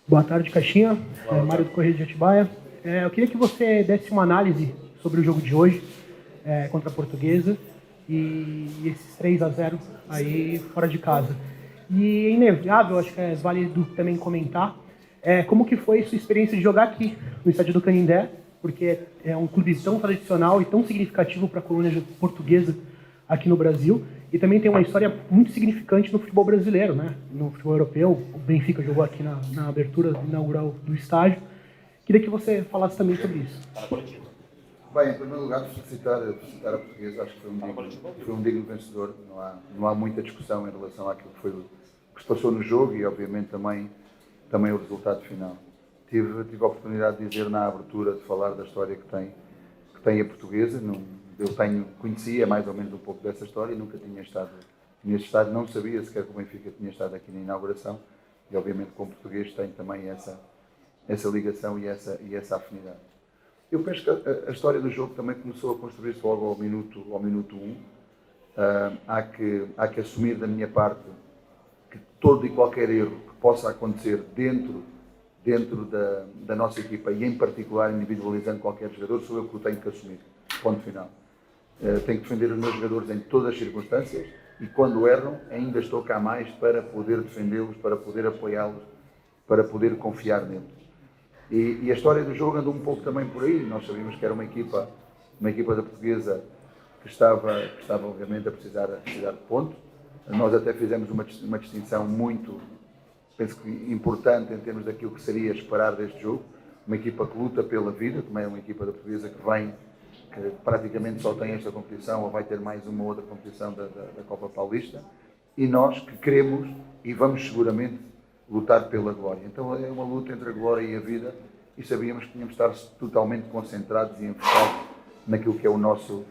Boa tarde, Caixinha. Mário do Correio de Atibaia. Eu queria que você desse uma análise sobre o jogo de hoje contra a Portuguesa e esses 3-0 aí fora de casa. E é inevitável, acho que é válido também comentar, como que foi sua experiência de jogar aqui no estádio do Canindé, porque é um clube tão tradicional e tão significativo para a colônia portuguesa aqui no Brasil, e também tem uma história muito significante no futebol brasileiro, né? No futebol europeu. O Benfica jogou aqui na abertura inaugural do estádio. Queria que você falasse também sobre isso. Bem, em primeiro lugar, felicitar a Portuguesa. Acho que foi um digno vencedor. Não há muita discussão em relação àquilo que se passou no jogo e, obviamente, também o resultado final. Tive a oportunidade de dizer na abertura, de falar da história que tem a Portuguesa. Conhecia mais ou menos um pouco dessa história e nunca tinha estado neste estádio. Não sabia sequer que o Benfica tinha estado aqui na inauguração e, obviamente, com o português tem também essa ligação e essa afinidade. Eu penso que a história do jogo também começou a construir-se logo ao minuto 1. Há que assumir da minha parte que todo e qualquer erro que possa acontecer dentro da nossa equipa e, em particular, individualizando qualquer jogador, sou eu que o tenho que assumir. Ponto final. Tenho que defender os meus jogadores em todas as circunstâncias e, quando erram, ainda estou cá mais para poder defendê-los, para poder apoiá-los, para poder confiar neles. E a história do jogo andou um pouco também por aí. Nós sabíamos que era uma equipa da Portuguesa que estava obviamente a precisar de ponto. Nós até fizemos uma distinção muito, penso que importante em termos daquilo que seria esperar deste jogo. Uma equipa que luta pela vida, também é uma equipa da Portuguesa que praticamente só tem esta competição ou vai ter mais uma outra competição da Copa Paulista. E nós que queremos e vamos seguramente lutar pela glória. Então é uma luta entre a glória e a vida e sabíamos que tínhamos de estar totalmente concentrados e enfocados naquilo que é o nosso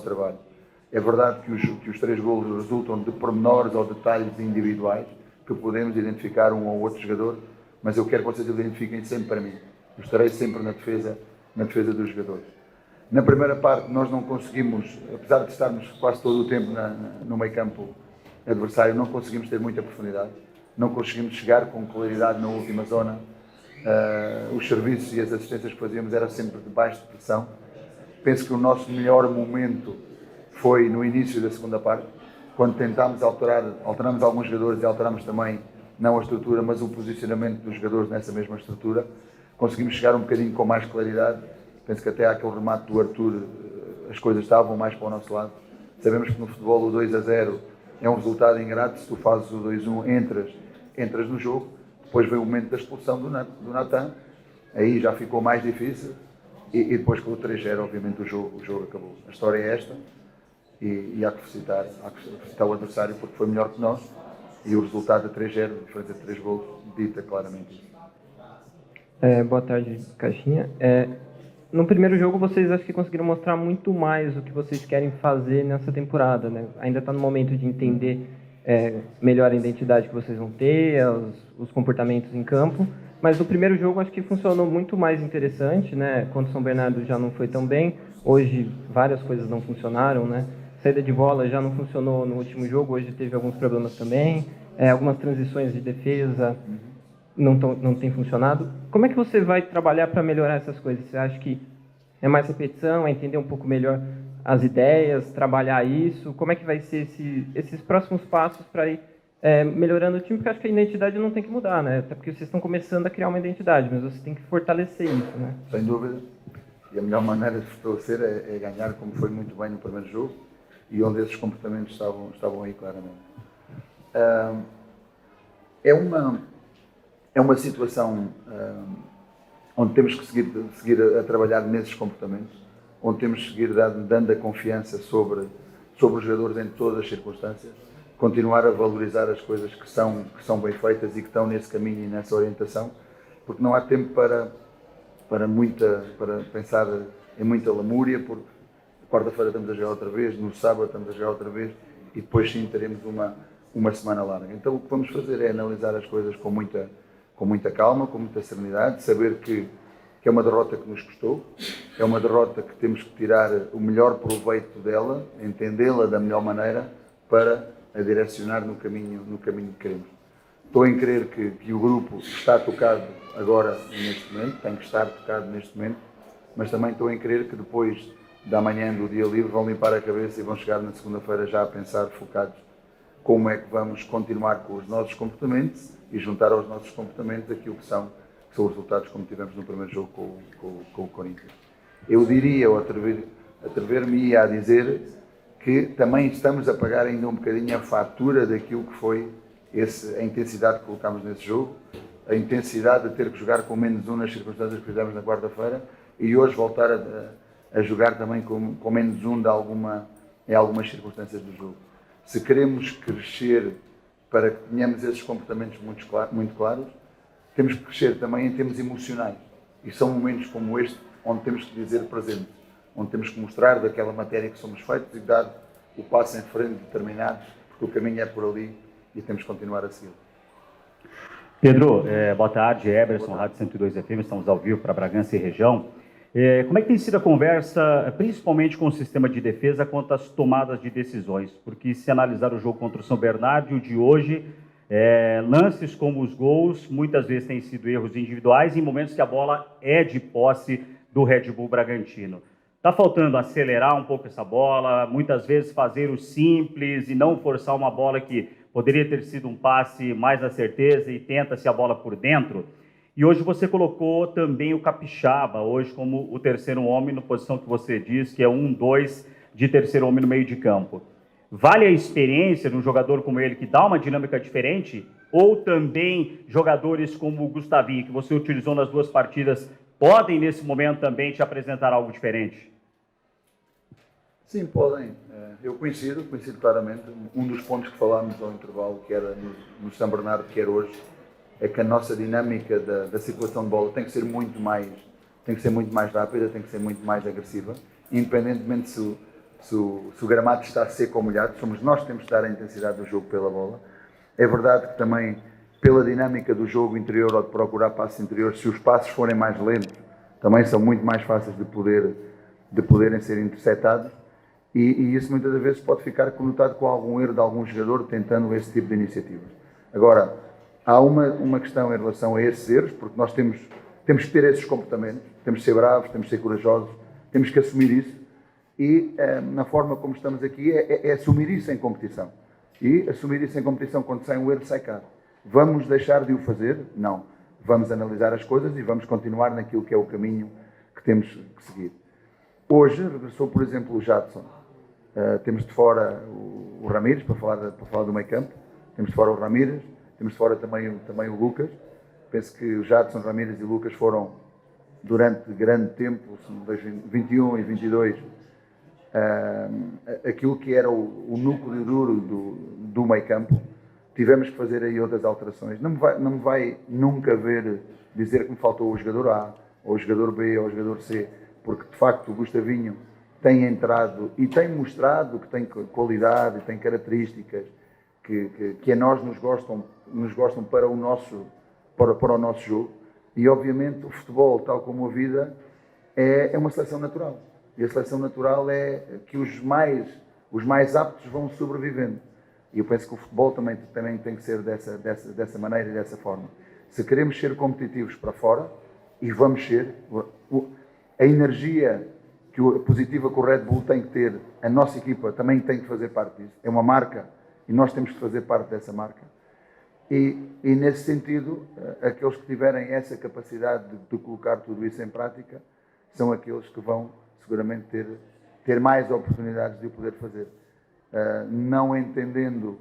trabalho. É verdade que os 3 golos resultam de pormenores ou detalhes individuais que podemos identificar um ou outro jogador, mas eu quero que vocês identifiquem sempre para mim. Eu estarei sempre na defesa dos jogadores. Na primeira parte nós não conseguimos, apesar de estarmos quase todo o tempo no meio campo adversário, não conseguimos ter muita profundidade. Não conseguimos chegar com claridade na última zona. Os serviços e as assistências que fazíamos eram sempre de baixa pressão. Penso que o nosso melhor momento foi no início da segunda parte, quando tentámos alteramos alguns jogadores e alteramos também, não a estrutura, mas o posicionamento dos jogadores nessa mesma estrutura. Conseguimos chegar um bocadinho com mais claridade. Penso que até aquele remate do Arthur as coisas estavam mais para o nosso lado. Sabemos que no futebol o 2-0 é um resultado ingrato. Se tu fazes o 2-1, entras no jogo, depois veio o momento da expulsão do Natan, aí já ficou mais difícil e depois com o 3-0 obviamente o jogo acabou. A história é esta e há que felicitar o adversário porque foi melhor que nós e o resultado de 3-0, diferença de 3 golos, dita claramente isso. Boa tarde, Caixinha. No primeiro jogo vocês acho que conseguiram mostrar muito mais o que vocês querem fazer nessa temporada, né? Ainda está no momento de entender melhor a identidade que vocês vão ter, os comportamentos em campo, mas no primeiro jogo acho que funcionou muito mais interessante, né? Contra o São Bernardo já não foi tão bem, hoje várias coisas não funcionaram, né? Saída de bola já não funcionou no último jogo, hoje teve alguns problemas também, algumas transições de defesa não tem funcionado. Como é que você vai trabalhar para melhorar essas coisas? Você acha que é mais repetição, é entender um pouco melhor as ideias, trabalhar isso? Como é que vai ser esses próximos passos para ir melhorando o time? Porque acho que a identidade não tem que mudar, né? Até porque vocês estão começando a criar uma identidade, mas você tem que fortalecer isso, né? Sem dúvida. E a melhor maneira de fortalecer é ganhar, como foi muito bem no primeiro jogo, e onde esses comportamentos estavam aí claramente. É uma situação onde temos que seguir a trabalhar nesses comportamentos, onde temos que seguir dando a confiança sobre os jogadores em todas as circunstâncias, continuar a valorizar as coisas que são bem feitas e que estão nesse caminho e nessa orientação, porque não há tempo para pensar em muita lamúria, porque quarta-feira estamos a jogar outra vez, no sábado estamos a jogar outra vez e depois sim teremos uma semana larga. Então o que vamos fazer é analisar as coisas com muita calma, com muita serenidade, saber que é uma derrota que nos custou, é uma derrota que temos que tirar o melhor proveito dela, entendê-la da melhor maneira para a direcionar no caminho que queremos. Estou em crer que o grupo está tocado agora, neste momento, tenho que estar tocado neste momento, mas também estou em crer que depois da manhã do dia livre vão limpar a cabeça e vão chegar na segunda-feira já a pensar focados como é que vamos continuar com os nossos comportamentos e juntar aos nossos comportamentos aquilo que são os resultados como tivemos no primeiro jogo com o Corinthians. Eu diria, ou atrever-me a dizer que também estamos a pagar ainda um bocadinho a fatura daquilo que foi a intensidade que colocámos nesse jogo, a intensidade de ter que jogar com -1 nas circunstâncias que fizemos na quarta-feira e hoje voltar a jogar também com -1 em algumas circunstâncias do jogo. Se queremos crescer para que tenhamos esses comportamentos muito claros, temos que crescer também em termos emocionais. E são momentos como este onde temos que dizer presente, onde temos que mostrar daquela matéria que somos feitos e dar o passo em frente determinados, porque o caminho é por ali e temos que continuar a seguir. Pedro, boa tarde, Eberson, Rádio 102 FM, estamos ao vivo para Bragança e região. Como é que tem sido a conversa, principalmente com o sistema de defesa, quanto às tomadas de decisões? Porque se analisar o jogo contra o São Bernardo e o de hoje, lances como os gols, muitas vezes têm sido erros individuais em momentos que a bola é de posse do Red Bull Bragantino. Está faltando acelerar um pouco essa bola, muitas vezes fazer o simples e não forçar uma bola que poderia ter sido um passe mais na certeza e tenta-se a bola por dentro. E hoje você colocou também o Capixaba, hoje como o terceiro homem, na posição que você diz, que é 1-2 de terceiro homem no meio de campo. Vale a experiência de um jogador como ele, que dá uma dinâmica diferente? Ou também jogadores como o Gustavinho, que você utilizou nas duas partidas, podem nesse momento também te apresentar algo diferente? Sim, podem. Eu coincido claramente. Um dos pontos que falámos ao intervalo, que era no São Bernardo, que era hoje, é que a nossa dinâmica da circulação de bola tem que ser muito mais rápida, tem que ser muito mais agressiva, independentemente se o gramado está seco ou molhado, somos nós que temos de dar a intensidade do jogo pela bola. É verdade que também, pela dinâmica do jogo interior ou de procurar passos interiores, se os passos forem mais lentos, também são muito mais fáceis de poderem ser interceptados, e isso muitas das vezes pode ficar conotado com algum erro de algum jogador tentando esse tipo de iniciativas. Agora, há uma questão em relação a esses erros, porque nós temos que ter esses comportamentos, temos que ser bravos, temos que ser corajosos, temos que assumir isso, e na forma como estamos aqui é assumir isso em competição. E assumir isso em competição, quando sai um erro, sai caro. Vamos deixar de o fazer? Não. Vamos analisar as coisas e vamos continuar naquilo que é o caminho que temos que seguir. Hoje regressou, por exemplo, o Jadson. Temos de fora o Ramires, para falar do meio campo. Temos de fora o Ramires. Temos de fora também o Lucas. Penso que o Jadson, Ramires e Lucas foram, durante grande tempo, 21 e 22, aquilo que era o núcleo duro do meio campo. Tivemos que fazer aí outras alterações. Não me vai nunca ver dizer que me faltou o jogador A, ou o jogador B, ou o jogador C, porque de facto o Gustavinho tem entrado e tem mostrado que tem qualidade e tem características que a nós nos gostam para o nosso jogo. E obviamente o futebol, tal como a vida, é uma seleção natural. E a seleção natural é que os mais aptos vão sobrevivendo. E eu penso que o futebol também tem que ser dessa maneira e dessa forma. Se queremos ser competitivos para fora, e vamos ser, a energia positiva que o Red Bull tem que ter, a nossa equipa também tem que fazer parte disso. É uma marca e nós temos que fazer parte dessa marca. E nesse sentido, aqueles que tiverem essa capacidade de colocar tudo isso em prática são aqueles que vão seguramente ter mais oportunidades de o poder fazer. Não entendendo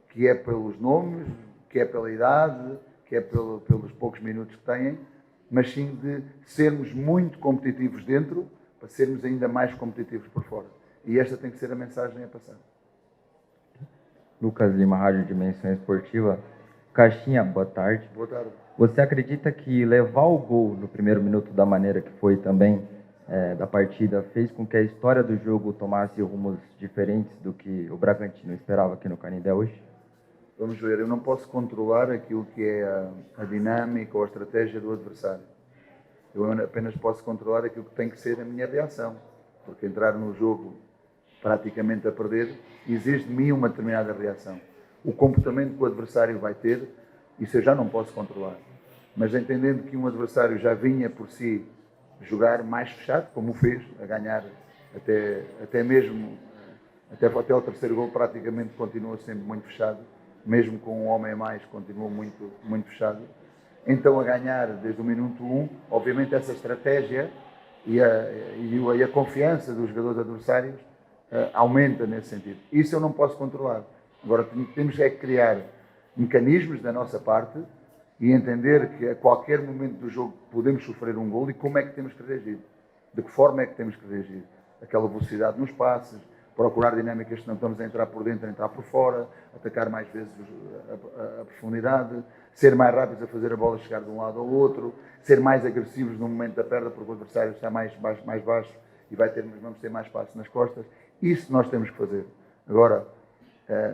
que é pelos nomes, que é pela idade, que é pelos poucos minutos que têm, mas sim de sermos muito competitivos dentro, para sermos ainda mais competitivos por fora. E esta tem que ser a mensagem a passar. Lucas Lima, Rádio Dimensão Esportiva. Caixinha, boa tarde. Boa tarde. Você acredita que levar o gol no primeiro minuto da maneira que foi também da partida fez com que a história do jogo tomasse rumos diferentes do que o Bragantino esperava aqui no Canindé hoje? Vamos ver, eu não posso controlar aquilo que é a dinâmica ou a estratégia do adversário. Eu apenas posso controlar aquilo que tem que ser a minha reação. Porque entrar no jogo praticamente a perder exige de mim uma determinada reação. O comportamento que o adversário vai ter, isso eu já não posso controlar. mas entendendo que um adversário já vinha por si jogar mais fechado, como o fez, a ganhar até mesmo, até o terceiro gol praticamente continua sempre muito fechado, mesmo com um homem a mais, continua muito, muito fechado. Então a ganhar desde o minuto 1, obviamente essa estratégia e a confiança dos jogadores adversários aumenta nesse sentido. Isso eu não posso controlar. Agora temos que criar mecanismos da nossa parte e entender que a qualquer momento do jogo podemos sofrer um gol e como é que temos que reagir. De que forma é que temos que reagir. Aquela velocidade nos passes, procurar dinâmicas que não estamos a entrar por dentro, a entrar por fora, atacar mais vezes a profundidade, ser mais rápidos a fazer a bola chegar de um lado ao outro, ser mais agressivos no momento da perda, porque o adversário está mais baixo e vamos ter mais espaço nas costas. Isso nós temos que fazer. Agora,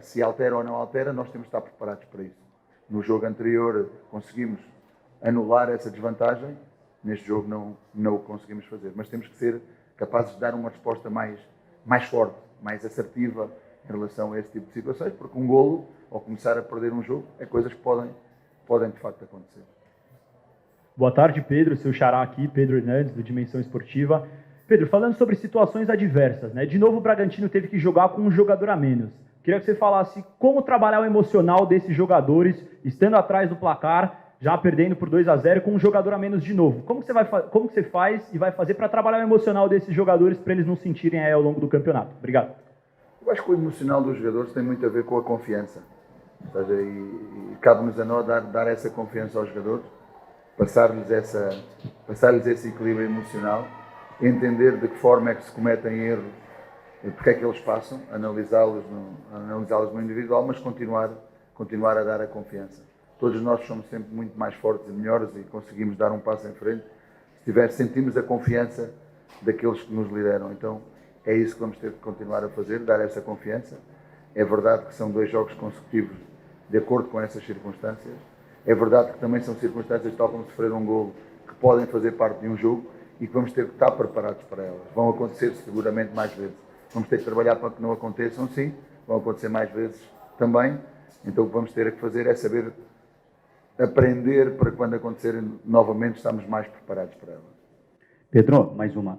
se altera ou não altera, nós temos que estar preparados para isso. No jogo anterior conseguimos anular essa desvantagem, neste jogo não o conseguimos fazer, mas temos que ser capazes de dar uma resposta mais forte, mais assertiva em relação a esse tipo de situações, porque um golo, ao começar a perder um jogo, é coisas que podem de facto acontecer. Boa tarde, Pedro, seu xará aqui, Pedro Hernandes, do Dimensão Esportiva. Pedro, falando sobre situações adversas, né? De novo o Bragantino teve que jogar com um jogador a menos. Queria que você falasse como trabalhar o emocional desses jogadores, estando atrás do placar, já perdendo por 2-0 com um jogador a menos de novo. Como que você faz e vai fazer para trabalhar o emocional desses jogadores para eles não sentirem aí ao longo do campeonato? Obrigado. Eu acho que o emocional dos jogadores tem muito a ver com a confiança. Ou seja, e cabe-nos a nós dar essa confiança aos jogadores, passar-lhes esse equilíbrio emocional, entender de que forma é que se cometem erros, porque é que eles passam, analisá-los no individual, mas continuar a dar a confiança. Todos nós somos sempre muito mais fortes e melhores e conseguimos dar um passo em frente se sentimos a confiança daqueles que nos lideram. Então é isso que vamos ter que continuar a fazer, dar essa confiança. É verdade que são 2 jogos consecutivos de acordo com essas circunstâncias. É verdade que também são circunstâncias, tal como sofrer um golo, que podem fazer parte de um jogo e que vamos ter que estar preparados para elas. Vão acontecer seguramente mais vezes. Vamos ter que trabalhar para que não aconteçam, sim. Vão acontecer mais vezes também. Então o que vamos ter que fazer é saber aprender para quando acontecerem novamente estamos mais preparados para elas. Pedro, mais uma.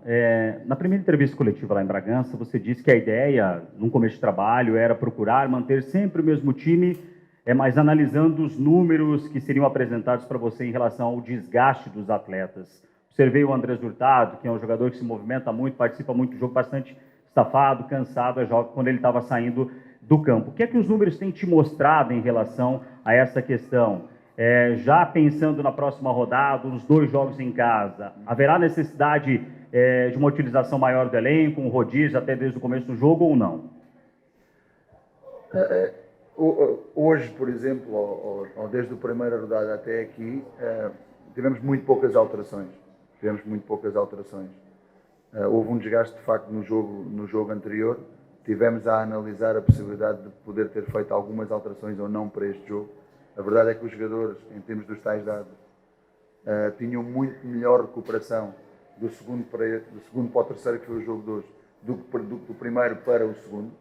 Na primeira entrevista coletiva lá em Bragança, você disse que a ideia, num começo de trabalho, era procurar manter sempre o mesmo time, mas analisando os números que seriam apresentados para você em relação ao desgaste dos atletas. Observei o Andrés Hurtado, que é um jogador que se movimenta muito, participa muito do jogo, bastante estafado, cansado, quando ele estava saindo do campo. O que é que os números têm te mostrado em relação a essa questão? Já pensando na próxima rodada, os 2 jogos em casa, haverá necessidade de uma utilização maior do elenco, um rodízio até desde o começo do jogo ou não? Hoje, por exemplo, ou desde a primeira rodada até aqui, tivemos muito poucas alterações. Houve um desgaste, de facto, no jogo anterior. Tivemos a analisar a possibilidade de poder ter feito algumas alterações ou não para este jogo. A verdade é que os jogadores, em termos dos tais dados, tinham muito melhor recuperação do segundo para o terceiro, que foi o jogo de hoje, do primeiro para o segundo.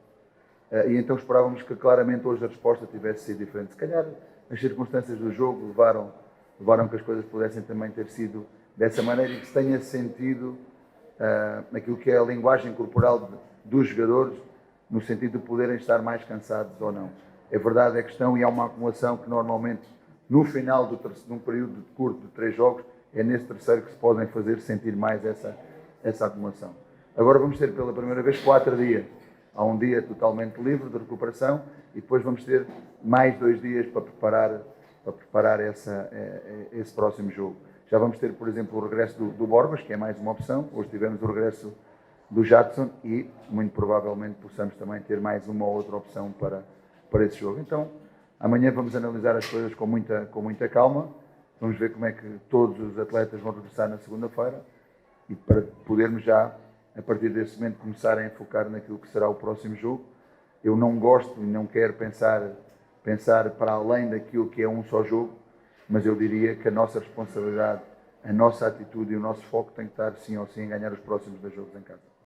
E então esperávamos que claramente hoje a resposta tivesse sido diferente. Se calhar as circunstâncias do jogo levaram que as coisas pudessem também ter sido dessa maneira e que se tenha sentido naquilo que é a linguagem corporal dos jogadores, no sentido de poderem estar mais cansados ou não. É verdade a questão, e há uma acumulação que normalmente no final de um período curto de 3 jogos, é nesse terceiro que se podem fazer sentir mais essa acumulação. Agora vamos ter pela primeira vez 4 dias. Há um dia totalmente livre de recuperação e depois vamos ter mais 2 dias para preparar esse próximo jogo. Já vamos ter, por exemplo, o regresso do Borbas, que é mais uma opção. Hoje tivemos o regresso do Jackson e muito provavelmente possamos também ter mais uma ou outra opção para esse jogo. Então, amanhã vamos analisar as coisas com muita calma, vamos ver como é que todos os atletas vão regressar na segunda-feira e para podermos já, a partir desse momento, começarem a focar naquilo que será o próximo jogo. Eu não gosto e não quero pensar para além daquilo que é um só jogo, mas eu diria que a nossa responsabilidade, a nossa atitude e o nosso foco tem que estar sim ou sim em ganhar os próximos 2 jogos em casa.